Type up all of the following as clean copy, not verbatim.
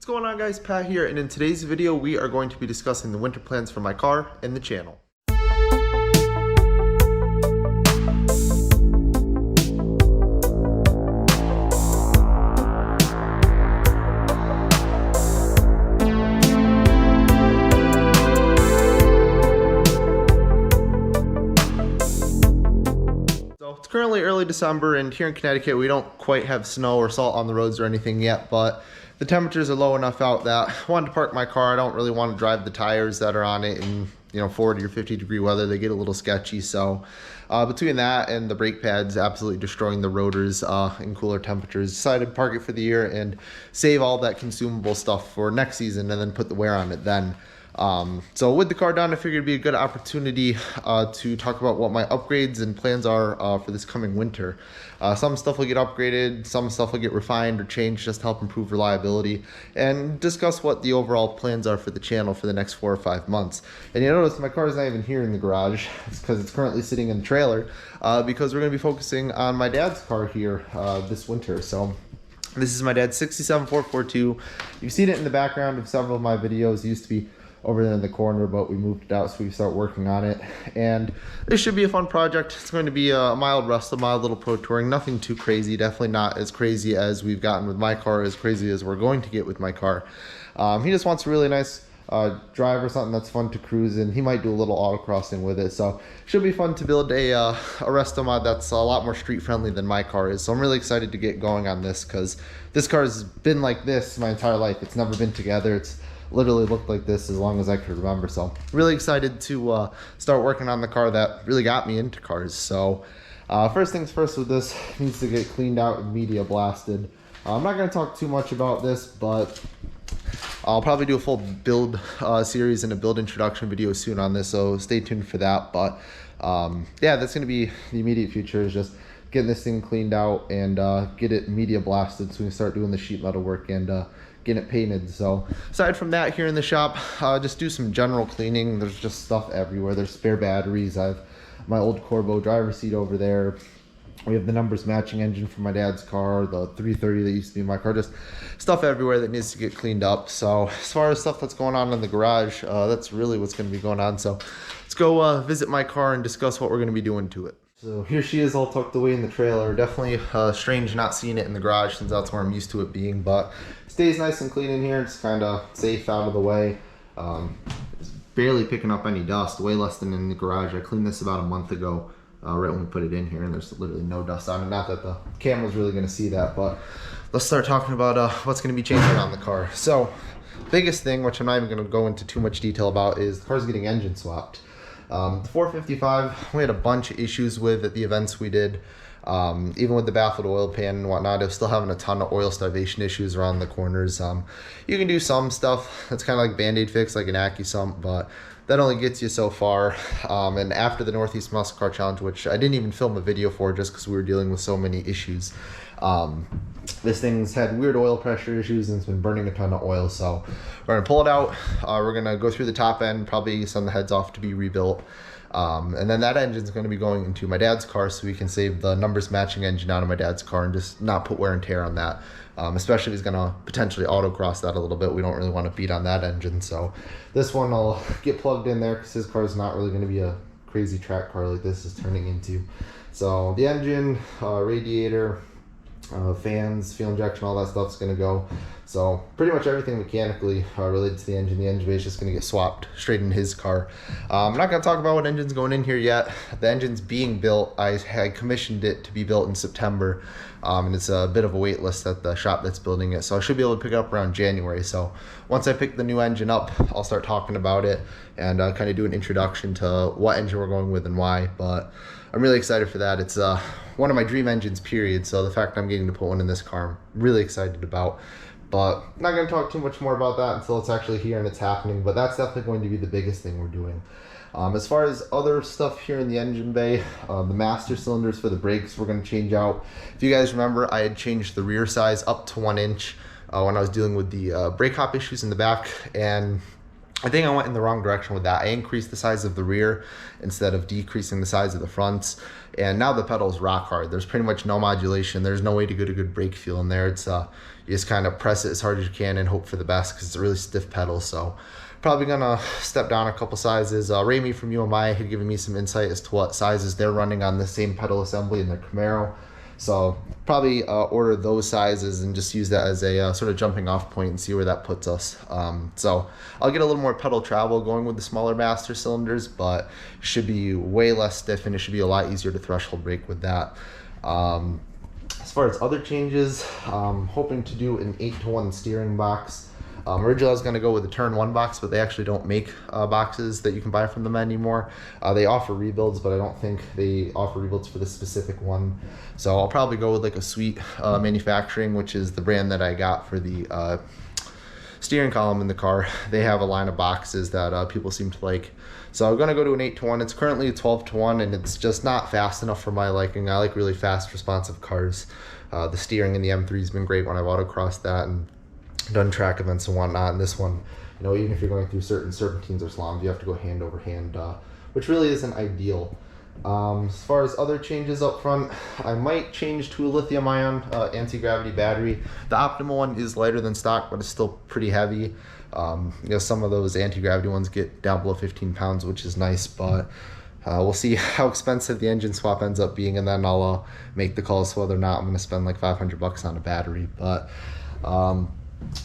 What's going on, guys? Pat here, and in today's video we are going to be discussing the winter plans for my car and the channel. It's currently early December, and here in Connecticut we don't quite have snow or salt on the roads or anything yet, but the temperatures are low enough out that I wanted to park my car. I don't really want to drive the tires that are on it in 40 or 50 degree weather. They get a little sketchy, so between that and the brake pads absolutely destroying the rotors in cooler temperatures, decided to park it for the year and save all that consumable stuff for next season and then put the wear on it then. So with the car done, I figured it'd be a good opportunity to talk about what my upgrades and plans are for this coming winter. Some stuff will get upgraded, some stuff will get refined or changed just to help improve reliability, and discuss what the overall plans are for the channel for the next 4 or 5 months. And you notice my car is not even here in the garage. It's because it's currently sitting in the trailer because we're going to be focusing on my dad's car here this winter. So this is my dad's 67 442. You've seen it in the background of several of my videos. It used to be over there in the corner, but we moved it out, so we start working on it. And this should be a fun project. It's going to be a mild rust, a mild little pro touring, nothing too crazy, definitely not as crazy as we've gotten with my car, as crazy as we're going to get with my car. He just wants a really nice drive or something that's fun to cruise in. He might do a little autocrossing with it, so it should be fun to build a resto mod that's a lot more street friendly than my car is. So I'm really excited to get going on this, because this car has been like this my entire life. It's never been together. It's literally looked like this as long as I could remember. So really excited to start working on the car that really got me into cars. So first things first, with this, it needs to get cleaned out and media blasted. I'm not going to talk too much about this, but I'll probably do a full build series and a build introduction video soon on this, so stay tuned for that. But yeah, that's going to be the immediate future, is just getting this thing cleaned out and get it media blasted so we can start doing the sheet metal work and getting it painted. So aside from that, here in the shop, just do some general cleaning. There's just stuff everywhere. There's spare batteries. I have my old Corbeau driver's seat over there. We have the numbers matching engine from my dad's car, the 330 that used to be my car, just stuff everywhere that needs to get cleaned up. So as far as stuff that's going on in the garage, that's really what's going to be going on. So let's go visit my car and discuss what we're going to be doing to it. So here she is, all tucked away in the trailer. Definitely strange not seeing it in the garage, since that's where I'm used to it being, but it stays nice and clean in here. It's kind of safe out of the way. It's barely picking up any dust, way less than in the garage. I cleaned this about a month ago, right when we put it in here, and there's literally no dust on it. Not that the camera's really going to see that, but let's start talking about what's going to be changing on the car. So biggest thing, which I'm not even going to go into too much detail about, is the car's getting engine swapped. The 455, we had a bunch of issues with at the events we did. Even with the baffled oil pan and whatnot, I was still having a ton of oil starvation issues around the corners. You can do some stuff that's kind of like Band-Aid fix, like an AccuSump, but that only gets you so far. And after the Northeast Muscle Car Challenge, which I didn't even film a video for just because we were dealing with so many issues, this thing's had weird oil pressure issues and it's been burning a ton of oil. So we're gonna pull it out. We're gonna go through the top end, probably send the heads off to be rebuilt. And then that engine's going to be going into my dad's car, so we can save the numbers matching engine out of my dad's car and just not put wear and tear on that. Especially if he's going to potentially autocross that a little bit. We don't really want to beat on that engine. So this one will get plugged in there because his car is not really going to be a crazy track car like this is turning into. So the engine, radiator, fans, fuel injection, all that stuff's going to go. So pretty much everything mechanically related to the engine bay is just going to get swapped straight in his car. I'm not going to talk about what engine's going in here yet. The engine's being built. I had commissioned it to be built in September, and it's a bit of a wait list at the shop that's building it. So I should be able to pick it up around January. So once I pick the new engine up, I'll start talking about it and kind of do an introduction to what engine we're going with and why. But I'm really excited for that. It's one of my dream engines, period. So the fact that I'm getting to put one in this car, I'm really excited about. But I'm not going to talk too much more about that until it's actually here and it's happening. But that's definitely going to be the biggest thing we're doing. As far as other stuff here in the engine bay, the master cylinders for the brakes we're going to change out. If you guys remember, I had changed the rear size up to 1 inch when I was dealing with the brake hop issues in the back. And I think I went in the wrong direction with that. I increased the size of the rear instead of decreasing the size of the fronts. And now the pedal is rock hard. There's pretty much no modulation. There's no way to get a good brake feel in there. It's you just kind of press it as hard as you can and hope for the best because it's a really stiff pedal. So probably gonna step down a couple sizes. Ramy from UMI had given me some insight as to what sizes they're running on the same pedal assembly in their Camaro. So probably order those sizes and just use that as a sort of jumping off point and see where that puts us. So I'll get a little more pedal travel going with the smaller master cylinders, but it should be way less stiff and it should be a lot easier to threshold brake with that. As far as other changes, hoping to do an 8-to-1 steering box. Originally I was going to go with a turn 1 box, but they actually don't make boxes that you can buy from them anymore. They offer rebuilds, but I don't think they offer rebuilds for this specific one. So I'll probably go with like a Sweet Manufacturing, which is the brand that I got for the steering column in the car. They have a line of boxes that people seem to like. So I'm going to go to an 8-to-1. It's currently a 12-to-1, and it's just not fast enough for my liking. I like really fast, responsive cars. The steering in the M3 has been great when I've autocrossed that and done track events and whatnot. And this one, you know, even if you're going through certain serpentines or slaloms, you have to go hand over hand, which really isn't ideal. As far as other changes up front, I might change to a lithium-ion anti-gravity battery. The optimal one is lighter than stock, but it's still pretty heavy. You know, some of those anti-gravity ones get down below 15 pounds, which is nice, but we'll see how expensive the engine swap ends up being, and then I'll make the calls whether or not I'm going to spend like $500 on a battery. But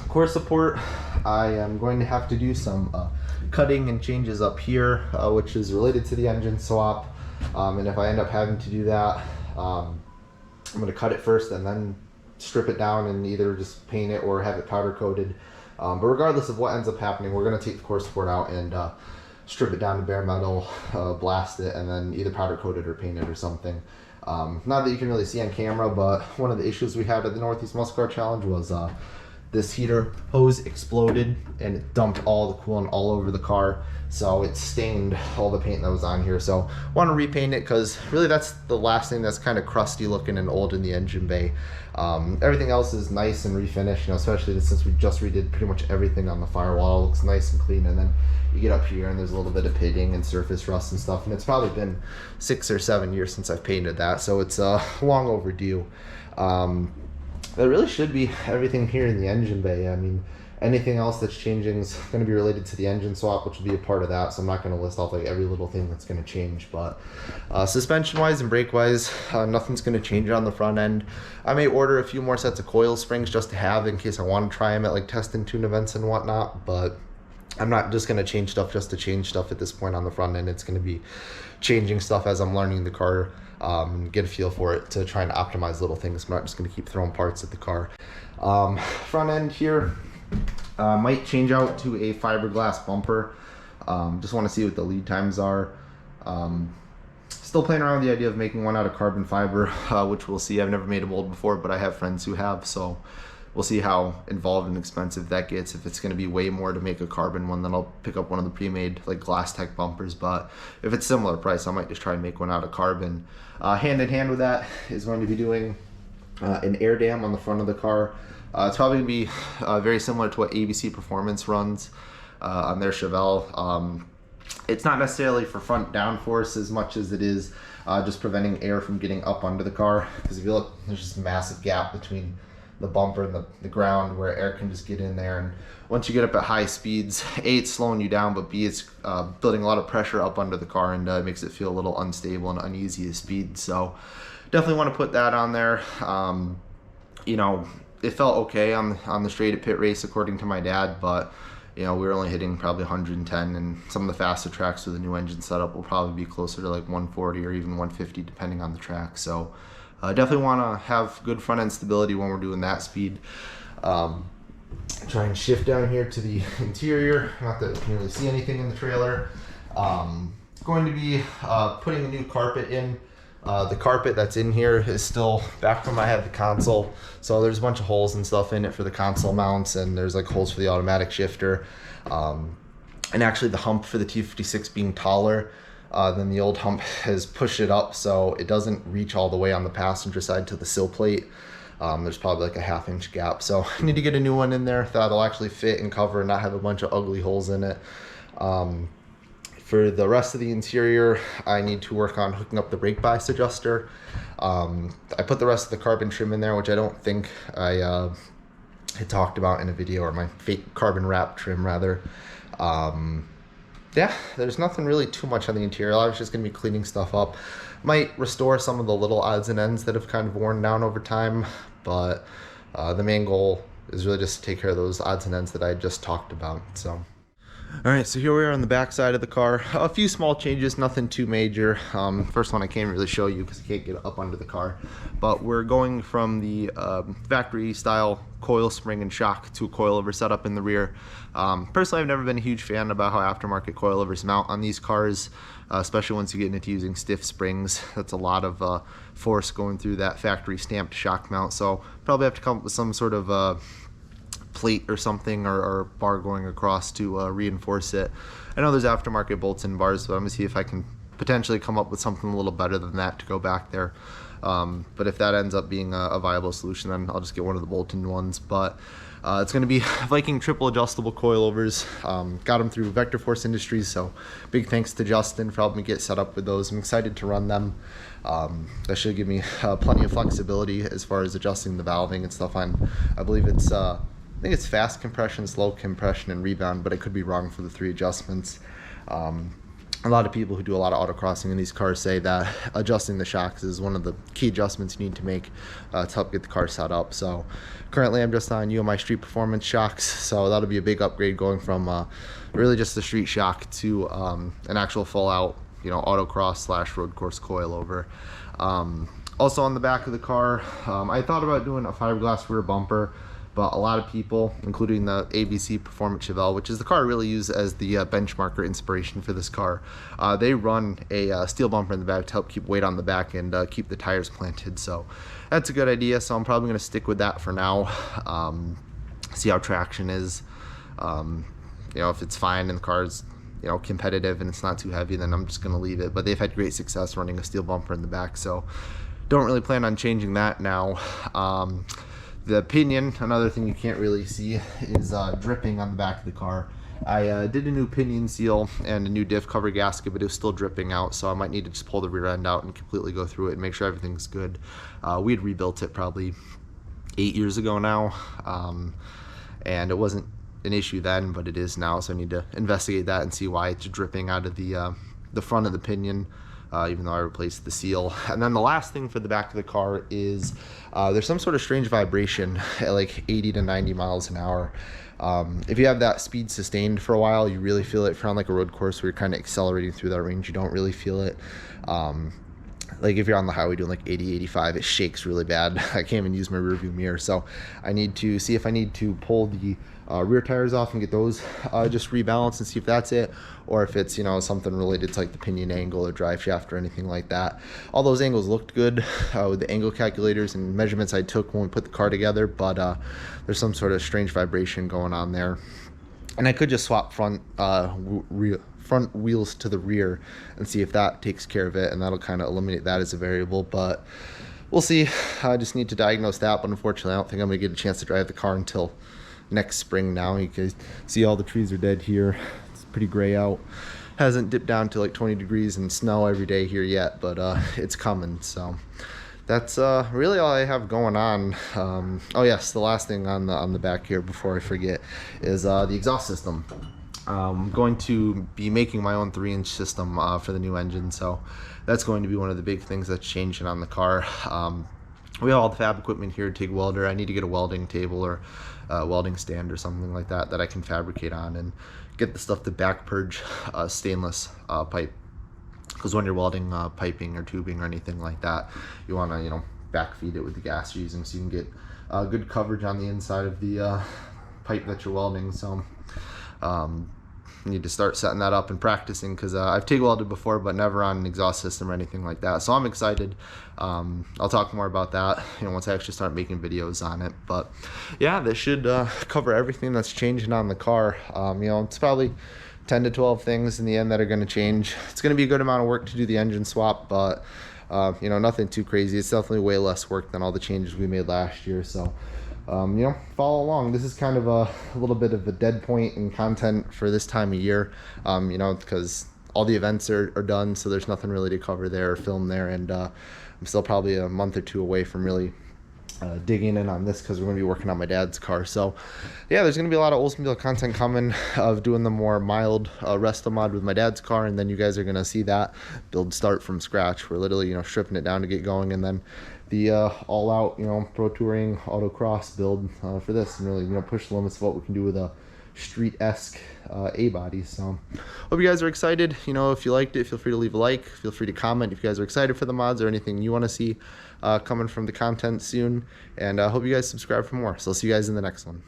core support, I am going to have to do some cutting and changes up here, which is related to the engine swap. And if I end up having to do that, I'm going to cut it first and then strip it down and either just paint it or have it powder coated. But regardless of what ends up happening, we're going to take the core support out and strip it down to bare metal, blast it, and then either powder coat it or paint it or something. Not that you can really see on camera, but one of the issues we had at the Northeast Muscle Car Challenge was this heater hose exploded and it dumped all the coolant all over the car, so it stained all the paint that was on here. So want to repaint it because really that's the last thing that's kind of crusty looking and old in the engine bay. Everything else is nice and refinished, you know, especially since we just redid pretty much everything on the firewall. It looks nice and clean, and then you get up here and there's a little bit of pitting and surface rust and stuff, and it's probably been 6 or 7 years since I've painted that, so it's long overdue. That really should be everything here in the engine bay. I mean, anything else that's changing is going to be related to the engine swap, which will be a part of that, so I'm not going to list off like every little thing that's going to change. But suspension wise and brake wise, nothing's going to change on the front end. I may order a few more sets of coil springs just to have in case I want to try them at like test and tune events and whatnot, but I'm not just going to change stuff just to change stuff at this point on the front end. It's going to be changing stuff as I'm learning the car, get a feel for it to try and optimize little things. I'm not just going to keep throwing parts at the car. Front end here, might change out to a fiberglass bumper. Just want to see what the lead times are. Still playing around with the idea of making one out of carbon fiber, which we'll see. I've never made a mold before, but I have friends who have, so we'll see how involved and expensive that gets. If it's going to be way more to make a carbon one, then I'll pick up one of the pre-made like Glass Tech bumpers. But if it's similar price, I might just try and make one out of carbon. Hand in hand with that is going to be doing an air dam on the front of the car. It's probably going to be very similar to what ABC Performance runs on their Chevelle. It's not necessarily for front downforce as much as it is just preventing air from getting up under the car. Because if you look, there's just a massive gap between the bumper and the ground where air can just get in there. And once you get up at high speeds, A, it's slowing you down, but B, it's building a lot of pressure up under the car, and it makes it feel a little unstable and uneasy at speed. So definitely want to put that on there. You know, it felt okay on the straight at pit race according to my dad, but you know, we were only hitting probably 110, and some of the faster tracks with the new engine setup will probably be closer to like 140 or even 150 depending on the track. So definitely want to have good front end stability when we're doing that speed. Try and shift down here to the interior. Not that you can really see anything in the trailer. Going to be putting a new carpet in. The carpet that's in here is still back from I had the console, so there's a bunch of holes and stuff in it for the console mounts, and there's like holes for the automatic shifter, and actually the hump for the T56 being taller than the old hump has pushed it up so it doesn't reach all the way on the passenger side to the sill plate. There's probably like a 1/2 inch gap, so I need to get a new one in there that'll actually fit and cover and not have a bunch of ugly holes in it. For the rest of the interior, I need to work on hooking up the brake bias adjuster. I put the rest of the carbon trim in there, which I don't think I had talked about in a video, or my fake carbon wrap trim rather. Yeah, there's nothing really too much on the interior. I was just going to be cleaning stuff up. Might restore some of the little odds and ends that have kind of worn down over time, but the main goal is really just to take care of those odds and ends that I just talked about. So, all right, so here we are on the back side of the car. A few small changes, nothing too major. First one I can't really show you because I can't get up under the car, but we're going from the factory style coil spring and shock to a coilover setup in the rear. Personally, I've never been a huge fan about how aftermarket coilovers mount on these cars, especially once you get into using stiff springs. That's a lot of force going through that factory stamped shock mount, so probably have to come up with some sort of plate or something, or bar going across to reinforce it. I know there's aftermarket bolts and bars, but I'm gonna see if I can potentially come up with something a little better than that to go back there. But if that ends up being a viable solution, then I'll just get one of the bolt-in ones. But it's going to be Viking triple adjustable coilovers. Got them through Vector Force Industries, so big thanks to Justin for helping me get set up with those. I'm excited to run them. That should give me plenty of flexibility as far as adjusting the valving and stuff on. I believe it's I think it's fast compression, slow compression, and rebound, but I could be wrong for the 3 adjustments. A lot of people who do a lot of autocrossing in these cars say that adjusting the shocks is one of the key adjustments you need to make to help get the car set up. So currently I'm just on UMI Street Performance shocks, so that'll be a big upgrade going from really just the street shock to an actual full out, you know, autocross / road course coilover. Also on the back of the car, I thought about doing a fiberglass rear bumper, but a lot of people, including the ABC Performance Chevelle, which is the car I really use as the benchmark or inspiration for this car, they run a steel bumper in the back to help keep weight on the back and keep the tires planted. So that's a good idea. So I'm probably going to stick with that for now. See how traction is. You know, if it's fine and the car's, you know, competitive and it's not too heavy, then I'm just going to leave it. But they've had great success running a steel bumper in the back, so don't really plan on changing that now. The pinion, another thing you can't really see, is dripping on the back of the car. I did a new pinion seal and a new diff cover gasket, but it was still dripping out, so I might need to just pull the rear end out and completely go through it and make sure everything's good. We had rebuilt it probably 8 years ago now, and it wasn't an issue then, but it is now, so I need to investigate that and see why it's dripping out of the front of the pinion. Even though I replaced the seal. And then the last thing for the back of the car is there's some sort of strange vibration at like 80 to 90 miles an hour. If you have that speed sustained for a while, you really feel it. If you're on like a road course where you're kind of accelerating through that range, you don't really feel it. Like if you're on the highway doing like 80, 85, it shakes really bad. I can't even use my rear view mirror, so I need to see if I need to pull the rear tires off and get those just rebalanced and see if that's it, or if it's, you know, something related to like the pinion angle or drive shaft or anything like that. All those angles looked good with the angle calculators and measurements I took when we put the car together, but there's some sort of strange vibration going on there. And I could just swap front wheels to the rear and see if that takes care of it, and that'll kind of eliminate that as a variable, but we'll see. I just need to diagnose that, but unfortunately I don't think I'm gonna get a chance to drive the car until next spring now. You can see all the trees are dead here. It's pretty gray out. Hasn't dipped down to like 20 degrees and snow every day here yet, but it's coming. So that's really all I have going on. Oh yes, the last thing on the back here before I forget is the exhaust system. I'm going to be making my own 3-inch system for the new engine, so that's going to be one of the big things that's changing on the car. We have all the fab equipment here, TIG welder. I need to get a welding table or welding stand or something like that that I can fabricate on, and get the stuff to back purge stainless pipe, because when you're welding piping or tubing or anything like that, you want to, you know, back feed it with the gas you're using so you can get good coverage on the inside of the pipe that you're welding. So need to start setting that up and practicing, because I've TIG welded before but never on an exhaust system or anything like that, so I'm excited. I'll talk more about that, you know, once I actually start making videos on it. But yeah, this should cover everything that's changing on the car. You know, it's probably 10 to 12 things in the end that are going to change. It's going to be a good amount of work to do the engine swap, but You know, nothing too crazy. It's definitely way less work than all the changes we made last year. So, you know, follow along. This is kind of a little bit of a dead point in content for this time of year, you know, because all the events are done, so there's nothing really to cover there or film there, and I'm still probably a month or two away from really digging in on this because we're going to be working on my dad's car. So yeah, there's going to be a lot of Oldsmobile content coming of doing the more mild resto mod with my dad's car, and then you guys are going to see that build start from scratch. We're literally, you know, stripping it down to get going, and then the all out, you know, pro touring autocross build for this, and really, you know, push the limits of what we can do with a street-esque A-body. So hope you guys are excited. You know, if you liked it, feel free to leave a like, feel free to comment if you guys are excited for the mods or anything you want to see coming from the content soon, and I hope you guys subscribe for more. So I'll see you guys in the next one.